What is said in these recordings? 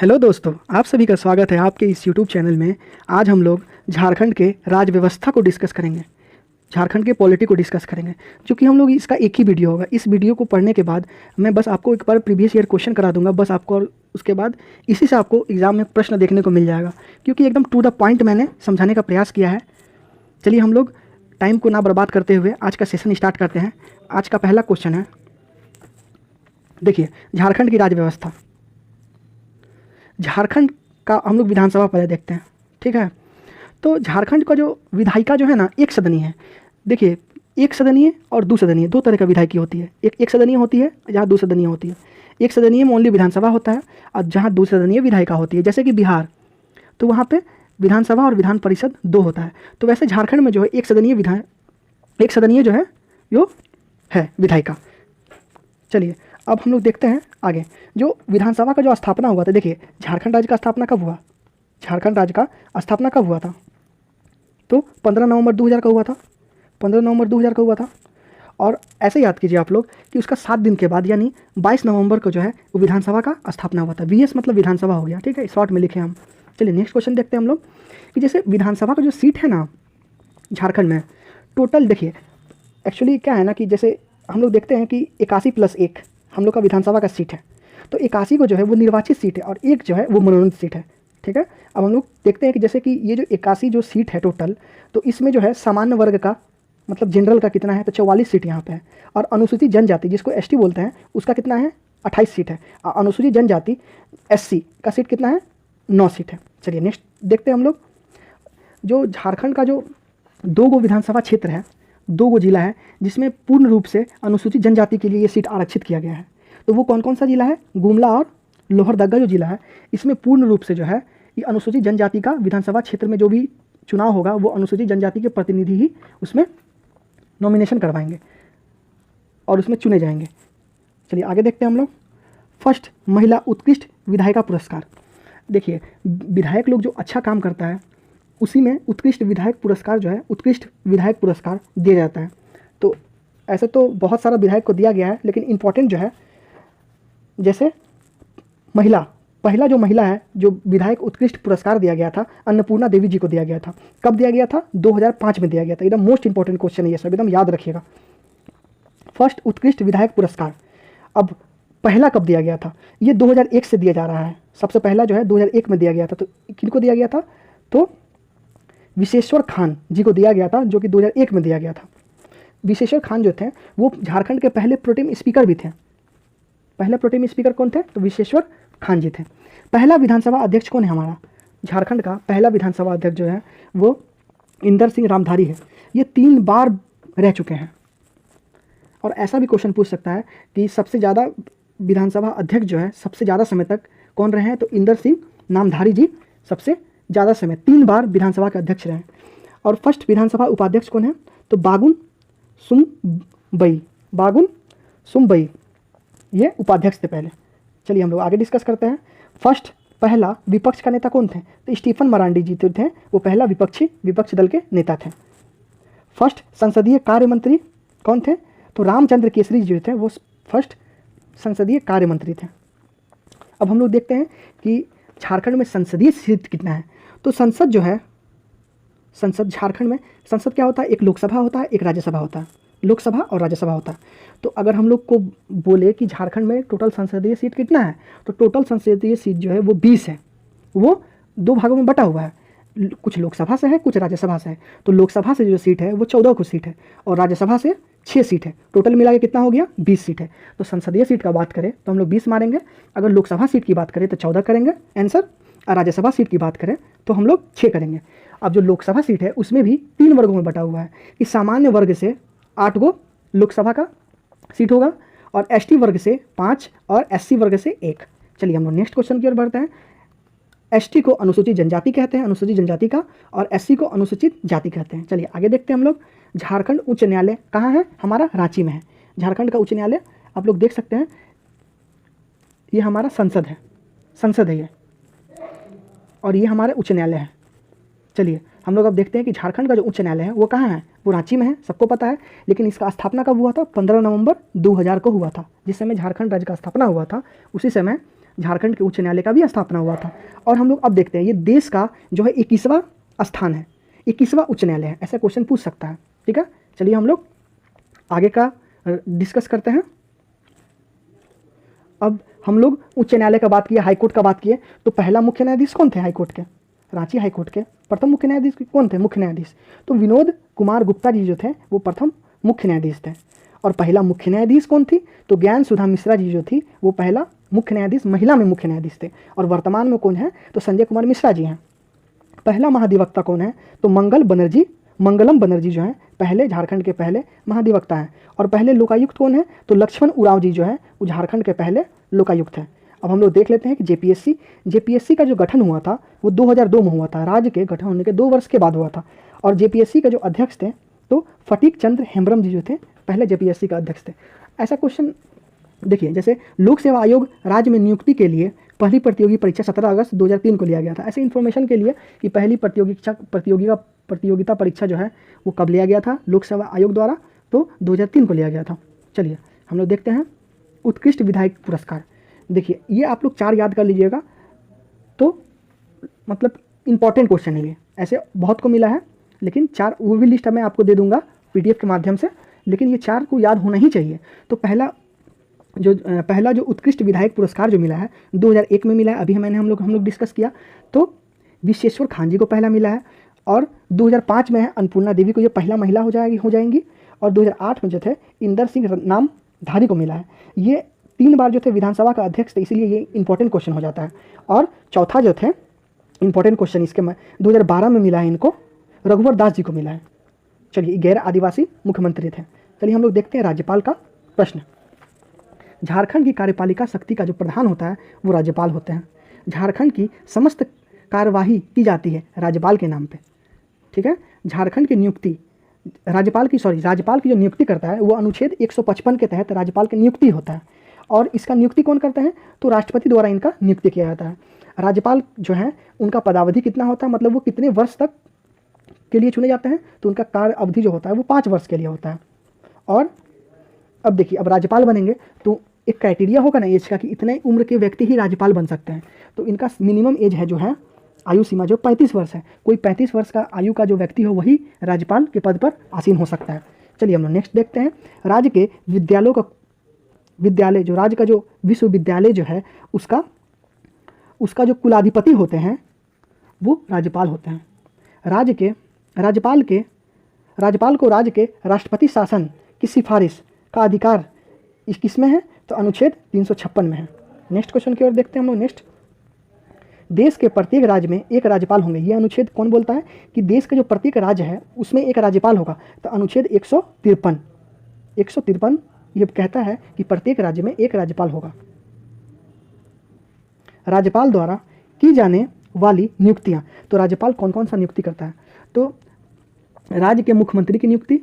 Hello दोस्तों, आप सभी का स्वागत है आपके इस यूट्यूब चैनल में। आज हम लोग झारखंड के राज व्यवस्था को डिस्कस करेंगे, झारखंड के पॉलिटी को डिस्कस करेंगे। क्योंकि हम लोग इसका एक ही वीडियो होगा, इस वीडियो को पढ़ने के बाद मैं बस आपको एक बार प्रीवियस ईयर क्वेश्चन करा दूंगा बस आपको, और उसके बाद इसी से आपको एग्जाम में प्रश्न देखने को मिल जाएगा। क्योंकि एकदम टू द पॉइंट मैंने समझाने का प्रयास किया है। चलिए हम लोग टाइम को ना बर्बाद करते हुए आज का सेशन स्टार्ट करते हैं। आज का पहला क्वेश्चन है, देखिए, झारखंड की राज व्यवस्था। झारखंड का हम लोग विधानसभा पहले देखते हैं, ठीक है। तो झारखंड का जो विधायिका जो है ना, एक सदनीय है। देखिए, एक सदनीय और दो सदनीय, दो तरह का विधायिकी होती है। एक सदनीय होती है जहाँ दो सदनीय होती है। एक सदनीय में ओनली विधानसभा होता है, और जहाँ दो सदनीय विधायिका होती है, जैसे कि बिहार, तो वहाँ पे विधानसभा और विधान परिषद दो होता है। तो वैसे झारखंड में जो है एक सदनीय जो है जो है विधायिका। चलिए अब हम लोग देखते हैं आगे, जो विधानसभा का जो स्थापना हुआ था। देखिए, झारखंड राज्य का स्थापना कब हुआ? झारखंड राज्य का स्थापना कब हुआ था? तो 15 नवंबर 2000 का हुआ था। 15 नवंबर 2000 का हुआ था। और ऐसे याद कीजिए आप लोग कि उसका 7 दिन के बाद यानी 22 नवंबर को जो है वो विधानसभा का स्थापना हुआ था। VS मतलब विधानसभा हो गया, ठीक है, शॉर्ट में लिखे हम। चलिए नेक्स्ट क्वेश्चन देखते हैं हम लोग कि जैसे विधानसभा का जो सीट है ना झारखंड में, टोटल देखिए, एक्चुअली क्या है ना कि जैसे हम लोग देखते हैं कि 81 + 1 हम लोग का विधानसभा का सीट है। तो 81 को जो है वो निर्वाचित सीट है और एक जो है वो मनोनीत सीट है, ठीक है। अब हम लोग देखते हैं कि जैसे कि ये जो 81 जो सीट है टोटल, तो इसमें जो है सामान्य वर्ग का मतलब जनरल का कितना है, तो 44 सीट यहाँ पे है। और अनुसूचित जनजाति जिसको ST बोलते हैं उसका कितना है, 28 सीट है। अनुसूचित जनजाति SC का सीट कितना है, 9 सीट है। चलिए नेक्स्ट देखते हैं हम लोग, जो झारखंड का जो 2 गो विधानसभा क्षेत्र है, 2 गो जिला है जिसमें पूर्ण रूप से अनुसूचित जनजाति के लिए ये सीट आरक्षित किया गया है। तो वो कौन कौन सा जिला है? गुमला और लोहरदगा जो जिला है, इसमें पूर्ण रूप से जो है ये अनुसूचित जनजाति का विधानसभा क्षेत्र में जो भी चुनाव होगा वो अनुसूचित जनजाति के प्रतिनिधि ही उसमें नॉमिनेशन करवाएंगे और उसमें चुने जाएंगे। चलिए आगे देखते हैं हम लोग। फर्स्ट महिला उत्कृष्ट विधायिका पुरस्कार। देखिए, विधायक लोग जो अच्छा काम करता है उसी में उत्कृष्ट विधायक पुरस्कार जो है, उत्कृष्ट विधायक पुरस्कार दिया जाता है। तो ऐसे तो बहुत सारा विधायक को दिया गया है, लेकिन इम्पॉर्टेंट जो है, जैसे पहला जो महिला है जो विधायक उत्कृष्ट पुरस्कार दिया गया था, अन्नपूर्णा देवी जी को दिया गया था। कब दिया गया था? 2005 में दिया गया था। एकदम मोस्ट इंपॉर्टेंट क्वेश्चन है ये सब, एकदम याद रखिएगा। फर्स्ट उत्कृष्ट विधायक पुरस्कार अब पहला कब दिया गया था? ये 2001 से दिया जा रहा है। सबसे पहला जो है 2001 में दिया गया था। तो किनको दिया गया था? तो विशेश्वर खान जी को दिया गया था, जो कि 2001 में दिया गया था। विशेश्वर खान जो थे वो झारखंड के पहले प्रोटेम स्पीकर भी थे। पहले प्रोटेम स्पीकर कौन थे? तो विशेश्वर खान जी थे। पहला विधानसभा अध्यक्ष कौन है हमारा? झारखंड का पहला विधानसभा अध्यक्ष जो है वो इंदर सिंह रामधारी है। ये 3 बार रह चुके हैं। और ऐसा भी क्वेश्चन पूछ सकता है कि सबसे ज़्यादा विधानसभा अध्यक्ष जो है सबसे ज़्यादा समय तक कौन रहे हैं? तो इंदर सिंह नामधारी जी सबसे ज़्यादा समय 3 बार विधानसभा के अध्यक्ष रहे। और फर्स्ट विधानसभा उपाध्यक्ष कौन है? तो बागुन सुमबई ये उपाध्यक्ष थे पहले। चलिए हम लोग आगे डिस्कस करते हैं। फर्स्ट पहला विपक्ष का नेता कौन थे? तो स्टीफन मरांडी जी थे, वो पहला विपक्ष दल के नेता थे। फर्स्ट संसदीय कार्य मंत्री कौन थे? तो रामचंद्र केसरी जी थे, वो फर्स्ट संसदीय कार्य मंत्री थे। अब हम लोग देखते हैं कि झारखंड में संसदीय सीट कितना है। तो संसद जो है, संसद झारखंड में संसद क्या होता है? एक लोकसभा होता है, एक राज्यसभा होता है। लोकसभा और राज्यसभा होता है। तो अगर हम लोग को बोले कि झारखंड में टोटल संसदीय सीट कितना है, तो टोटल संसदीय सीट जो है वो 20 है। वो 2 भागों में बटा हुआ है, कुछ लोकसभा से है, कुछ राज्यसभा से है। तो लोकसभा से जो सीट है वो 14 को सीट है और राज्यसभा से 6 सीट है। टोटल मिला के कितना हो गया? 20 सीट है। तो संसदीय सीट का बात करें तो हम लोग 20 मारेंगे। अगर लोकसभा सीट की बात करें तो 14 करेंगे आंसर, और राज्यसभा सीट की बात करें तो हम लोग 6 करेंगे। अब जो लोकसभा सीट है उसमें भी 3 वर्गों में बटा हुआ है कि सामान्य वर्ग से 8 गो लोकसभा का सीट होगा, और ST वर्ग से 5 और SC वर्ग से 1। चलिए हम लोग नेक्स्ट क्वेश्चन की ओर बढ़ते हैं। ST को अनुसूचित जनजाति कहते हैं, अनुसूचित जनजाति का, और SC को अनुसूचित जाति कहते हैं। चलिए आगे देखते हैं हम लोग। झारखंड उच्च न्यायालय कहाँ है? हमारा रांची में है। झारखंड का उच्च न्यायालय आप लोग देख सकते हैं, ये हमारा संसद है ये, और ये हमारा उच्च न्यायालय है। चलिए हम लोग अब देखते हैं कि झारखंड का जो उच्च न्यायालय है वो कहाँ है? वो रांची में है, सबको पता है। लेकिन इसका स्थापना कब हुआ था? 15 नवंबर 2000 को हुआ था। जिस समय झारखंड राज्य का स्थापना हुआ था उसी समय झारखंड के उच्च न्यायालय का भी स्थापना हुआ था। और हम लोग अब देखते हैं, ये देश का जो है 21वां स्थान है, 21वां उच्च न्यायालय है, ऐसा क्वेश्चन पूछ सकता है। ठीक है, चलिए हम लोग आगे का डिस्कस करते हैं। अब हम लोग उच्च न्यायालय का बात किए, हाईकोर्ट का बात किए, तो पहला मुख्य न्यायाधीश कौन थे हाईकोर्ट के? रांची हाईकोर्ट के प्रथम मुख्य न्यायाधीश कौन थे? मुख्य न्यायाधीश तो विनोद कुमार गुप्ता जी जो थे वो प्रथम मुख्य न्यायाधीश थे। और पहला मुख्य न्यायाधीश कौन थी? तो ज्ञान सुधा मिश्रा जी जो थी वो पहला मुख्य न्यायाधीश, महिला में मुख्य न्यायाधीश थे। और वर्तमान में कौन है? तो संजय कुमार मिश्रा जी हैं। पहला महाधिवक्ता कौन है? तो मंगलम बनर्जी जो है पहले झारखंड के पहले महाधिवक्ता हैं। और पहले लोकायुक्त कौन है? तो लक्ष्मण उरांव जी जो है वो झारखंड के पहले लोकायुक्त हैं। अब हम लोग देख लेते हैं कि जेपीएससी का जो गठन हुआ था वो 2002 में हुआ था। राज्य के गठन होने के 2 वर्ष के बाद हुआ था। और जेपीएससी के जो अध्यक्ष थे तो फटीक चंद्र हेम्ब्रम जी जो थे पहले जेपीएससी का अध्यक्ष थे। ऐसा क्वेश्चन देखिए, जैसे लोक सेवा आयोग राज्य में नियुक्ति के लिए पहली प्रतियोगी परीक्षा 17 अगस्त 2003 को लिया गया था। ऐसे इन्फॉर्मेशन के लिए कि पहली प्रतियोगिता परीक्षा जो है वो कब लिया गया था लोक सेवा आयोग द्वारा? तो 2003 को लिया गया था। चलिए हम लोग देखते हैं उत्कृष्ट विधायक पुरस्कार। देखिए ये आप लोग 4 याद कर लीजिएगा, तो मतलब इंपॉर्टेंट क्वेश्चन है ये। ऐसे बहुत को मिला है, लेकिन 4 वो भी लिस्ट मैं आपको दे दूंगा पीडीएफ के माध्यम से, लेकिन ये 4 को याद होना ही चाहिए। तो पहला जो उत्कृष्ट विधायक पुरस्कार जो मिला है 2001 में मिला है, अभी हम लोग डिस्कस किया। तो विश्वेश्वर खान जी को पहला मिला है। और 2005 में है अन्नपूर्णा देवी को, ये पहला महिला हो जाएंगी। और 2008 में जो थे इंदर सिंह नामधारी को मिला है। ये 3 बार जो थे विधानसभा का अध्यक्ष थे, इसीलिए ये इंपॉर्टेंट क्वेश्चन हो जाता है। और चौथा जो थे इंपॉर्टेंट क्वेश्चन इसके 2012 में मिला है, इनको रघुवर दास जी को मिला है। चलिए गैर आदिवासी मुख्यमंत्री थे। चलिए हम लोग देखते हैं राज्यपाल का प्रश्न। झारखंड की कार्यपालिका शक्ति का जो प्रधान होता है वो राज्यपाल होते हैं। झारखंड की समस्त कार्यवाही की जाती है राज्यपाल के नाम पे। ठीक है, झारखंड की नियुक्ति राज्यपाल की जो नियुक्ति करता है वो अनुच्छेद 155 के तहत राज्यपाल की नियुक्ति होता है। और इसका नियुक्ति कौन करता है? तो राष्ट्रपति द्वारा इनका नियुक्ति किया जाता है। राज्यपाल जो है उनका पदावधि कितना होता है, मतलब वो कितने वर्ष तक के लिए चुने जाते हैं? तो उनका कार्य अवधि जो होता है वो 5 वर्ष के लिए होता है। और अब देखिए, अब राज्यपाल बनेंगे तो एक क्राइटेरिया होगा ना एज का कि इतने उम्र के व्यक्ति ही राज्यपाल बन सकते हैं। तो इनका मिनिमम एज है जो है आयु सीमा जो 35 वर्ष है। कोई 35 वर्ष का आयु का जो व्यक्ति हो वही राज्यपाल के पद पर आसीन हो सकता है। चलिए हम लोग नेक्स्ट देखते हैं। राज्य के विद्यालय जो राज्य का जो विश्वविद्यालय जो है उसका जो कुलाधिपति होते हैं वो राज्यपाल होते हैं। राज्यपाल को राज्य के राष्ट्रपति शासन की सिफारिश का अधिकार किसमें है? तो अनुच्छेद 356 में है। नेक्स्ट क्वेश्चन की ओर देखते हैं हम लोग। नेक्स्ट, देश के प्रत्येक राज्य में एक राज्यपाल होंगे। ये अनुच्छेद कौन बोलता है कि देश का जो प्रत्येक राज्य है उसमें एक राज्यपाल होगा? तो अनुच्छेद 153 ये कहता है कि प्रत्येक राज्य में एक राज्यपाल होगा। राज्यपाल द्वारा की जाने वाली नियुक्तियां, तो राज्यपाल कौन कौन सा नियुक्ति करता है? तो राज्य के मुख्यमंत्री की नियुक्ति,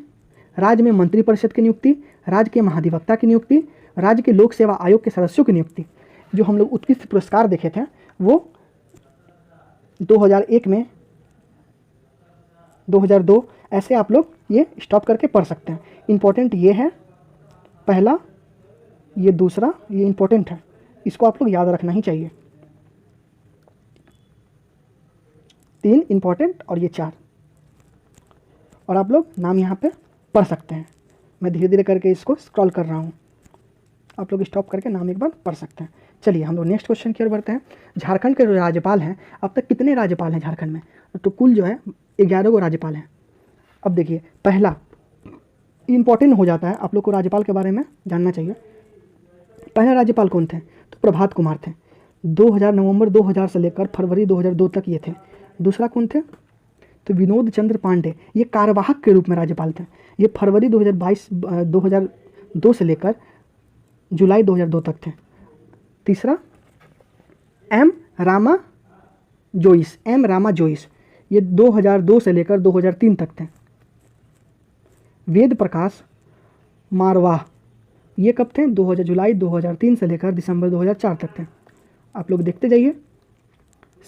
राज्य में मंत्रिपरिषद की नियुक्ति, राज्य के महाधिवक्ता की नियुक्ति, राज्य के लोक सेवा आयोग के सदस्यों की नियुक्ति। जो हम लोग उत्कृष्ट पुरस्कार देखे थे वो 2001 में, 2002, ऐसे आप लोग ये स्टॉप करके पढ़ सकते हैं। इंपॉर्टेंट ये है पहला, ये दूसरा, ये इंपॉर्टेंट है, इसको आप लोग याद रखना ही चाहिए। 3 इंपॉर्टेंट और ये 4, और आप लोग नाम यहाँ पे पढ़ सकते हैं। मैं धीरे धीरे करके इसको स्क्रॉल कर रहा हूँ, आप लोग स्टॉप करके नाम एक बार पढ़ सकते हैं। चलिए हम लोग नेक्स्ट क्वेश्चन की ओर बढ़ते हैं। झारखंड के जो राज्यपाल हैं, अब तक कितने राज्यपाल हैं झारखंड में? तो कुल जो है 11 गो राज्यपाल हैं। अब देखिए, पहला इंपॉर्टेंट हो जाता है, आप लोग को राज्यपाल के बारे में जानना चाहिए। पहला राज्यपाल कौन थे? तो प्रभात कुमार थे। नवंबर 2000 से लेकर फरवरी 2002 तक ये थे। दूसरा कौन थे? तो विनोद चंद्र पांडे, ये कार्यवाहक के रूप में राज्यपाल थे। ये फरवरी 2002 से लेकर जुलाई 2002 तक थे। तीसरा एम रामा जोइस, ये 2002 से लेकर 2003 तक थे। वेद प्रकाश मारवाह, ये कब थे? जुलाई 2003 से लेकर दिसंबर 2004 तक थे। आप लोग देखते जाइए।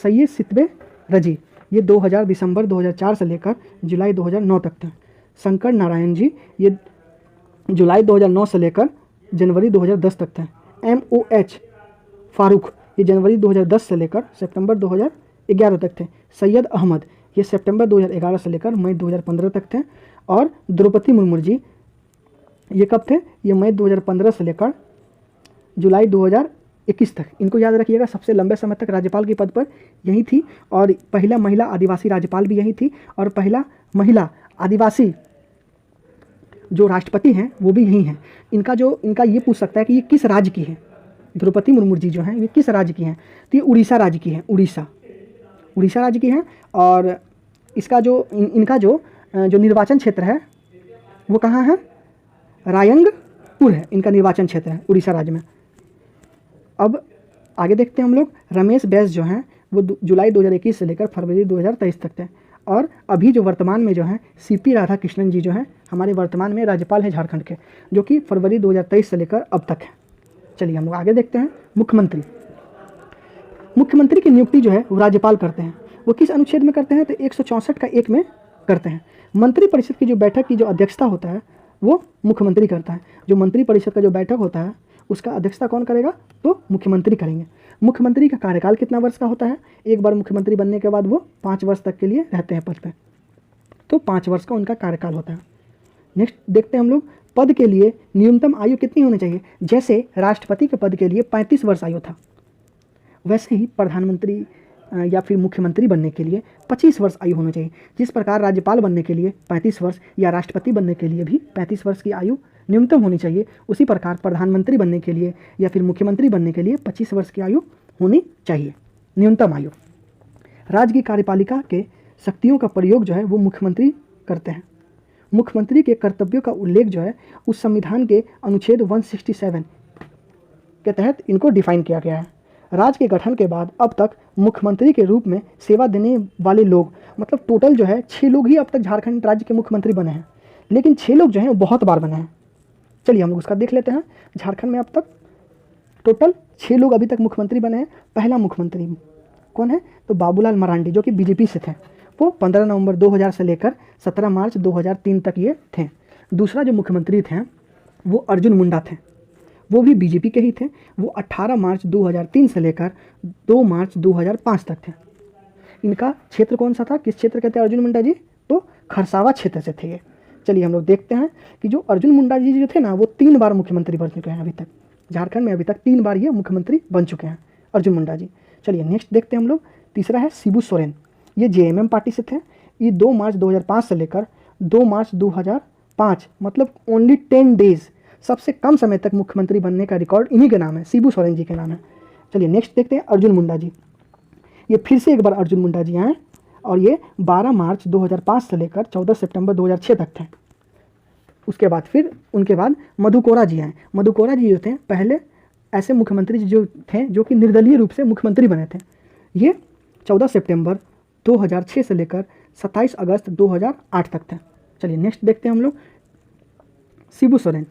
सैयद सितबे रजी, ये दिसंबर 2004 से लेकर जुलाई 2009 तक थे। शंकर नारायण जी, ये जुलाई 2009 से लेकर जनवरी 2010 तक थे। MOH फारूक, ये जनवरी 2010 से लेकर सितंबर 2011 तक थे। सैयद अहमद, ये सितंबर 2011 से लेकर मई 2015 तक थे। और द्रौपदी मुर्मू जी, ये कब थे? ये मई 2015 से लेकर जुलाई 2021 तक। इनको याद रखिएगा, सबसे लंबे समय तक राज्यपाल के पद पर यही थी और पहला महिला आदिवासी राज्यपाल भी यही थी और पहला महिला आदिवासी जो राष्ट्रपति हैं वो भी यही हैं। इनका ये पूछ सकता है कि ये किस राज्य की है। द्रौपदी मुर्मू जी जो हैं ये किस राज्य की हैं? तो ये उड़ीसा राज्य की हैं। उड़ीसा राज्य की हैं। और इसका इनका जो निर्वाचन क्षेत्र है वो कहाँ है? रायंगपुर है इनका निर्वाचन क्षेत्र है उड़ीसा राज्य में। अब आगे देखते हैं हम लोग। रमेश बैस जो हैं वो जुलाई 2021 से लेकर फरवरी 2023 तक थे। और अभी जो वर्तमान में जो है CP राधाकृष्णन जी जो हैं हमारे वर्तमान में राज्यपाल हैं झारखंड के, जो कि फरवरी 2023 से लेकर अब तक है। चलिए हम लोग आगे देखते हैं। मुख्यमंत्री की नियुक्ति जो है वो राज्यपाल करते हैं। वो किस अनुच्छेद में करते हैं? तो 164 का 1 में करते हैं। मंत्रिपरिषद की जो बैठक की जो अध्यक्षता होता है वो मुख्यमंत्री करता है। जो मंत्रिपरिषद का जो बैठक होता है उसका अध्यक्षता कौन करेगा? तो मुख्यमंत्री करेंगे। मुख्यमंत्री का कार्यकाल कितना वर्ष का होता है? एक बार मुख्यमंत्री बनने के बाद वो 5 वर्ष तक के लिए रहते हैं पद पे, तो 5 वर्ष का उनका कार्यकाल होता है। नेक्स्ट देखते हैं हम लोग। पद के लिए न्यूनतम आयु कितनी होनी चाहिए? जैसे राष्ट्रपति के पद के लिए 35 वर्ष आयु था, वैसे ही प्रधानमंत्री या फिर मुख्यमंत्री बनने के लिए 25 वर्ष आयु होनी चाहिए। जिस प्रकार राज्यपाल बनने के लिए 35 वर्ष या राष्ट्रपति बनने के लिए भी 35 वर्ष की आयु न्यूनतम होनी चाहिए, उसी प्रकार प्रधानमंत्री बनने के लिए या फिर मुख्यमंत्री बनने के लिए 25 वर्ष की आयु होनी चाहिए, न्यूनतम आयु। राज्य की कार्यपालिका के शक्तियों का प्रयोग जो है वो मुख्यमंत्री करते हैं। मुख्यमंत्री के कर्तव्यों का उल्लेख जो है उस संविधान के अनुच्छेद 167 के तहत इनको डिफाइन किया गया है। राज्य के गठन के बाद अब तक मुख्यमंत्री के रूप में सेवा देने वाले लोग, मतलब टोटल जो है 6 लोग ही अब तक झारखंड राज्य के मुख्यमंत्री बने हैं, लेकिन 6 लोग जो हैं बहुत बार बने हैं। चलिए हम लोग उसका देख लेते हैं। झारखंड में अब तक टोटल 6 लोग अभी तक मुख्यमंत्री बने हैं। पहला मुख्यमंत्री कौन है? तो बाबूलाल मरांडी, जो कि BJP से थे। वो 15 नवंबर 2000 से लेकर 17 मार्च 2003 तक ये थे। दूसरा जो मुख्यमंत्री थे वो अर्जुन मुंडा थे, वो भी BJP के ही थे। वो 18 मार्च 2003 से लेकर 2 मार्च 2005 तक थे। इनका क्षेत्र कौन सा था? किस क्षेत्र के थे अर्जुन मुंडा जी? तो खरसावा क्षेत्र से थे ये। चलिए हम लोग देखते हैं कि जो अर्जुन मुंडा जी जो थे ना वो 3 बार मुख्यमंत्री बन चुके हैं अभी तक। झारखंड में अभी तक 3 बार ये मुख्यमंत्री बन चुके हैं अर्जुन मुंडा जी। चलिए नेक्स्ट देखते हैं हम लोग। तीसरा है शिबू सोरेन, ये JMM पार्टी से थे। ये 2 मार्च 2005 से लेकर 2 मार्च 2005, मतलब ओनली 10 डेज, सबसे कम समय तक मुख्यमंत्री बनने का रिकॉर्ड इन्हीं के नाम है, शिबू सोरेन जी के नाम है। चलिए नेक्स्ट देखते हैं अर्जुन मुंडा जी। ये फिर से एक बार अर्जुन मुंडा जी आए और ये 12 मार्च 2005 से लेकर 14 सितंबर 2006 तक थे। उसके बाद फिर उनके बाद मधु कोरा जी आए। मधु कोरा जी जो थे पहले ऐसे मुख्यमंत्री जो थे जो कि निर्दलीय रूप से मुख्यमंत्री बने थे। ये 14 सितंबर 2006 से लेकर 27 अगस्त 2008 तक थे। चलिए नेक्स्ट देखते हैं हम लोग। शिबू सोरेन,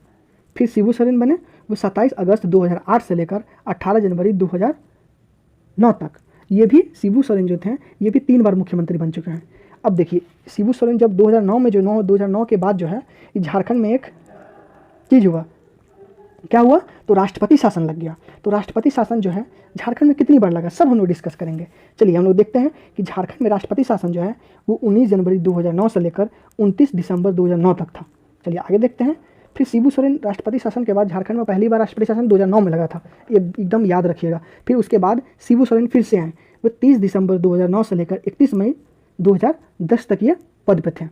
फिर शिबू सोरेन बने, वो 27 अगस्त 2008 से लेकर 18 जनवरी 2009 तक। ये भी शिबू सोरेन जो थे ये भी 3 बार मुख्यमंत्री बन चुके हैं। अब देखिए शिबू सोरेन जब 2009 में जो 2009 के बाद जो है झारखंड में एक चीज़ हुआ, क्या हुआ? तो राष्ट्रपति शासन लग गया। तो राष्ट्रपति शासन जो है झारखंड में कितनी बार लगा, सब हम लोग डिस्कस करेंगे। चलिए हम लोग देखते हैं कि झारखंड में राष्ट्रपति शासन जो है वो 19 जनवरी 2009 से लेकर 29 दिसंबर 2009 तक था। चलिए आगे देखते हैं। फिर शिबू सोरेन राष्ट्रपति शासन के बाद झारखंड में पहली बार राष्ट्रपति शासन 2009 में लगा था, ये एकदम याद रखिएगा। फिर उसके बाद शिबू सोरेन फिर से आए, वो 30 दिसंबर 2009 से लेकर 31 मई 2010 तक ये पद पे थे।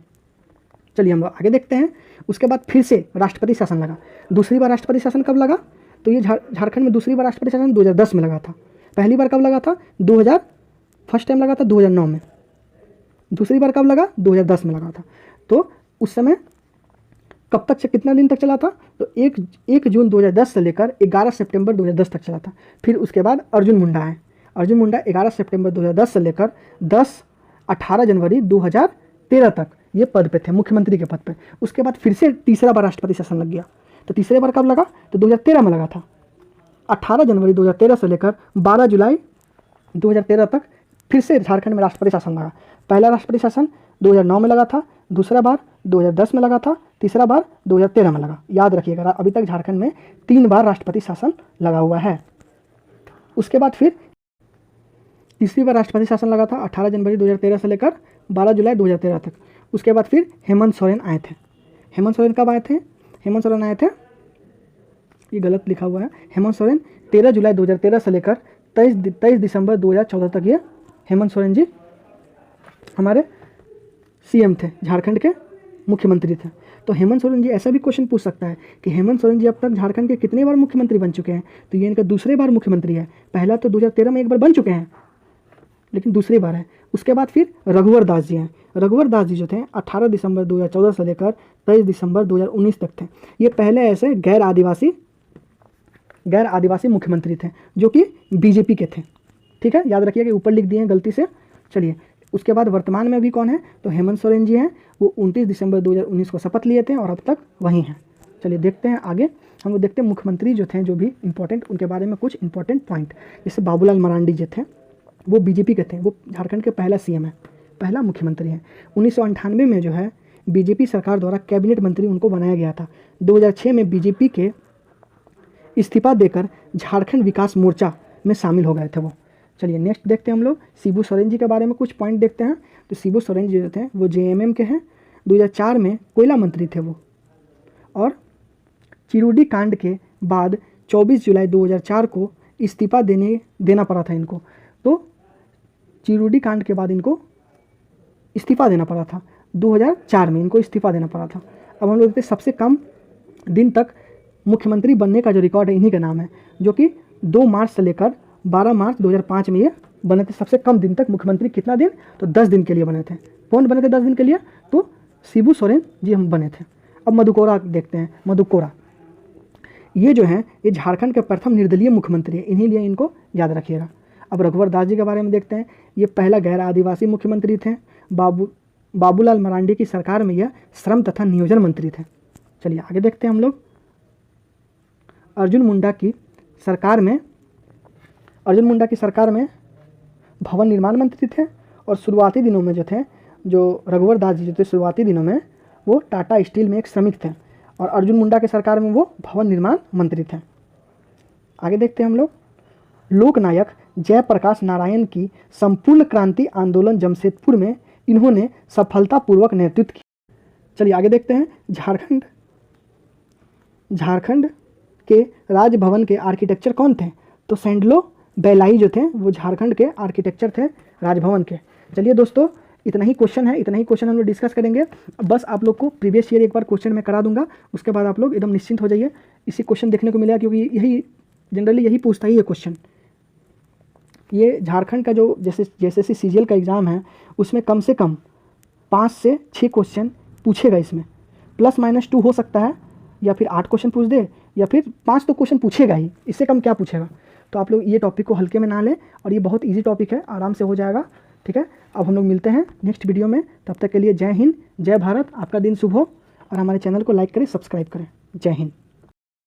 चलिए हम लोग आगे देखते हैं। उसके बाद फिर से राष्ट्रपति शासन लगा। दूसरी बार राष्ट्रपति शासन कब लगा? तो ये झारखंड में दूसरी बार राष्ट्रपति शासन 2010 में लगा था। पहली बार कब लगा था? 2000 फर्स्ट टाइम लगा था 2009 में। दूसरी बार कब लगा? 2010 में लगा था। तो उस समय कब तक, कितना दिन तक चला था? तो 1 जून 2010 से लेकर 11 सितंबर 2010 तक चला था। फिर उसके बाद अर्जुन मुंडा आए। अर्जुन मुंडा 11 सितंबर 2010 से लेकर 18 जनवरी 2013 तक ये पद पे थे, मुख्यमंत्री के पद पे। उसके बाद फिर से तीसरा बार राष्ट्रपति शासन लग गया। तो तीसरे बार कब लगा? तो 2013 में लगा था। 18 जनवरी 2013 से लेकर 12 जुलाई 2013 तक फिर से झारखंड में राष्ट्रपति शासन लगा। पहला राष्ट्रपति शासन 2009 में लगा था, दूसरा बार 2010 में लगा था, तीसरा बार 2013 में लगा। याद रखिएगा, अभी तक झारखंड में 3 बार राष्ट्रपति शासन लगा हुआ है। उसके बाद फिर तीसरी बार राष्ट्रपति शासन लगा था 18 जनवरी 2013 से लेकर 12 जुलाई 2013 तक। उसके बाद फिर हेमंत सोरेन आए थे। हेमंत सोरेन कब आए थे? हेमंत सोरेन आए थे, ये गलत लिखा हुआ है, हेमंत सोरेन 13 जुलाई 2013 से लेकर 23 दिसंबर 2014 तक ये हेमंत सोरेन जी हमारे सीएम थे, झारखंड के मुख्यमंत्री थे। तो हेमंत सोरेन जी, ऐसा भी क्वेश्चन पूछ सकता है कि हेमंत सोरेन जी अब तक झारखंड के कितने बार मुख्यमंत्री बन चुके हैं? तो ये इनका दूसरे बार मुख्यमंत्री है। पहला तो 2013 में एक बार बन चुके हैं, लेकिन दूसरी बार है। उसके बाद फिर रघुवर दास जी हैं। रघुवर दास जी जो थे 18 दिसंबर 2014 से लेकर 23 दिसंबर 2019 तक थे। ये पहले ऐसे गैर आदिवासी मुख्यमंत्री थे जो कि बीजेपी के थे। ठीक है, याद रखिए कि ऊपर लिख दिए हैं गलती से। चलिए, उसके बाद वर्तमान में अभी कौन है? तो हेमंत सोरेन जी हैं। वो 29 दिसंबर 2019 को शपथ लिए थे और अब तक वहीं हैं। चलिए देखते हैं आगे, हम लोग देखते हैं मुख्यमंत्री जो थे, जो भी इंपॉर्टेंट, उनके बारे में कुछ इंपॉर्टेंट पॉइंट। जैसे बाबूलाल मरांडी जो थे, वो बीजेपी के थे, वो झारखंड के पहला सीएम है, पहला मुख्यमंत्री है। 1998 में जो है बीजेपी सरकार द्वारा कैबिनेट मंत्री उनको बनाया गया था। 2006 में बीजेपी के इस्तीफा देकर झारखंड विकास मोर्चा में शामिल हो गए थे वो। चलिए नेक्स्ट देखते हैं हम लोग शिबू सोरेन जी के बारे में कुछ पॉइंट देखते हैं। तो शिबू सोरेन जी जो थे वो जेएमएम के हैं। 2004 में कोयला मंत्री थे वो, और चिरुडी कांड के बाद 24 जुलाई 2004 को इस्तीफा देना पड़ा था इनको। तो चिरुडी कांड के बाद इनको इस्तीफा देना पड़ा था, 2004 में इनको इस्तीफा देना पड़ा था। अब हम लोग देखते हैं सबसे कम दिन तक मुख्यमंत्री बनने का जो रिकॉर्ड है इन्हीं का नाम है, जो कि 2 मार्च से लेकर 12 मार्च 2005 में ये बने थे। सबसे कम दिन तक मुख्यमंत्री कितना दिन? तो 10 दिन के लिए बने थे। कौन बने थे 10 दिन के लिए? तो शिबू सोरेन जी हम बने थे। अब मधुकोरा देखते हैं। मधुकोरा ये जो है ये झारखंड के प्रथम निर्दलीय मुख्यमंत्री है, इन्हीं लिए इनको याद रखिएगा। अब रघुवर दास जी के बारे में देखते हैं। ये पहला गैर आदिवासी मुख्यमंत्री थे। बाबूलाल मरांडी की सरकार में यह श्रम तथा नियोजन मंत्री थे। चलिए आगे देखते हैं हम लोग। अर्जुन मुंडा की सरकार में भवन निर्माण मंत्री थे, और शुरुआती दिनों में जो थे, जो रघुवर दास जी जो थे शुरुआती दिनों में वो टाटा स्टील में एक श्रमिक थे, और अर्जुन मुंडा की सरकार में वो भवन निर्माण मंत्री थे। आगे देखते हैं हम लोग। लोकनायक जयप्रकाश नारायण की संपूर्ण क्रांति आंदोलन जमशेदपुर में इन्होंने सफलतापूर्वक नेतृत्व किया। चलिए आगे देखते हैं। झारखंड के राजभवन के आर्किटेक्चर कौन थे? तो सैंडलो बेलाई जो थे वो झारखंड के आर्किटेक्चर थे राजभवन के। चलिए दोस्तों, इतना ही क्वेश्चन हम लोग डिस्कस करेंगे। बस आप लोग को प्रीवियस ईयर एक बार क्वेश्चन मैं करा दूंगा, उसके बाद आप लोग एकदम निश्चिंत हो जाइए। इसी क्वेश्चन देखने को मिलेगा, क्योंकि यही जनरली यही पूछता ही है क्वेश्चन। ये झारखंड का जो जैसे सीजीएल का एग्ज़ाम है, उसमें कम से कम 5 से 6 क्वेश्चन पूछेगा। इसमें +-2 हो सकता है, या फिर 8 क्वेश्चन पूछ दे, या फिर 5 तो क्वेश्चन पूछेगा ही, इससे कम क्या पूछेगा। तो आप लोग ये टॉपिक को हल्के में ना लें, और ये बहुत इजी टॉपिक है, आराम से हो जाएगा। ठीक है, अब हम लोग मिलते हैं नेक्स्ट वीडियो में। तब तक के लिए जय हिंद, जय भारत, आपका दिन शुभ हो, और हमारे चैनल को लाइक करें, सब्सक्राइब करें। जय हिंद।